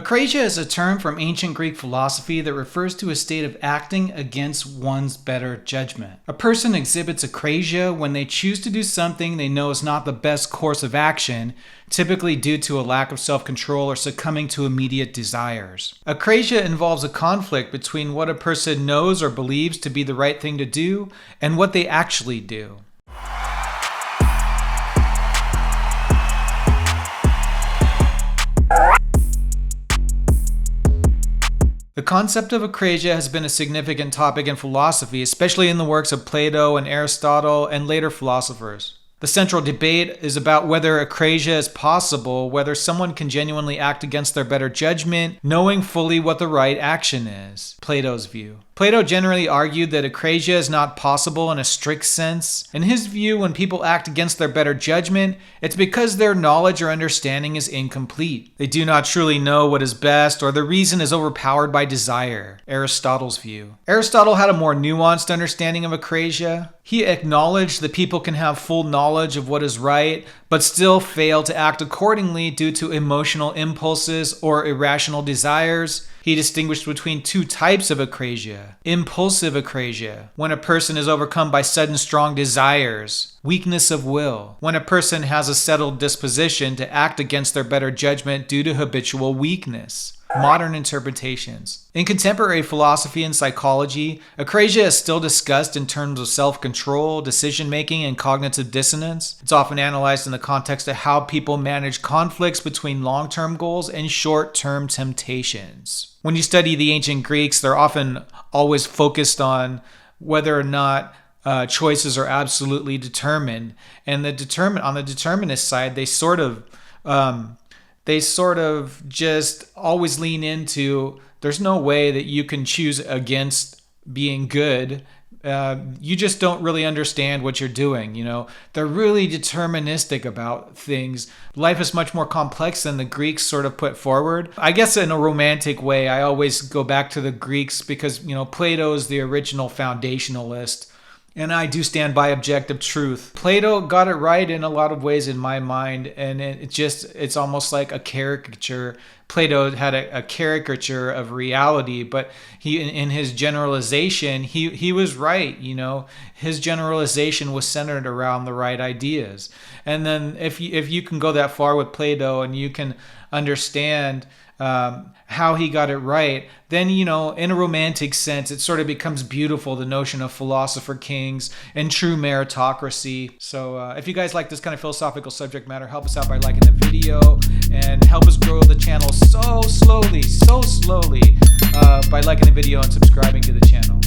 Akrasia is a term from ancient Greek philosophy that refers to a state of acting against one's better judgment. A person exhibits akrasia when they choose to do something they know is not the best course of action, typically due to a lack of self-control or succumbing to immediate desires. Akrasia involves a conflict between what a person knows or believes to be the right thing to do and what they actually do. The concept of akrasia has been a significant topic in philosophy, especially in the works of Plato and Aristotle and later philosophers. The central debate is about whether akrasia is possible, whether someone can genuinely act against their better judgment, knowing fully what the right action is. Plato's view. Plato generally argued that akrasia is not possible in a strict sense. In his view, when people act against their better judgment, it's because their knowledge or understanding is incomplete. They do not truly know what is best, or the reason is overpowered by desire. Aristotle's view. Aristotle had a more nuanced understanding of akrasia. He acknowledged that people can have full knowledge of what is right, but still fail to act accordingly due to emotional impulses or irrational desires. He distinguished between two types of akrasia. Impulsive akrasia, when a person is overcome by sudden strong desires. Weakness of will, when a person has a settled disposition to act against their better judgment due to habitual weakness. Modern interpretations. In contemporary philosophy and psychology, akrasia is still discussed in terms of self-control, decision-making, and cognitive dissonance. It's often analyzed in the context of how people manage conflicts between long-term goals and short-term temptations. When you study the ancient Greeks, they're often always focused on whether or not choices are absolutely determined. And on the determinist side, they sort of just always lean into, there's no way that you can choose against being good. You just don't really understand what you're doing, you know. They're really deterministic about things. Life is much more complex than the Greeks sort of put forward. I guess in a romantic way, I always go back to the Greeks because, you know, Plato is the original foundationalist. And I do stand by objective truth. Plato got it right in a lot of ways in my mind, and it's almost like a caricature. Plato had a caricature of reality, but he in his generalization, he was right, you know. His generalization was centered around the right ideas. And then if you can go that far with Plato and you can understand how he got it right, then, you know, in a romantic sense, it sort of becomes beautiful, the notion of philosopher kings and true meritocracy. So if you guys like this kind of philosophical subject matter, help us out by liking the video and help us grow the channel so slowly by liking the video and subscribing to the channel.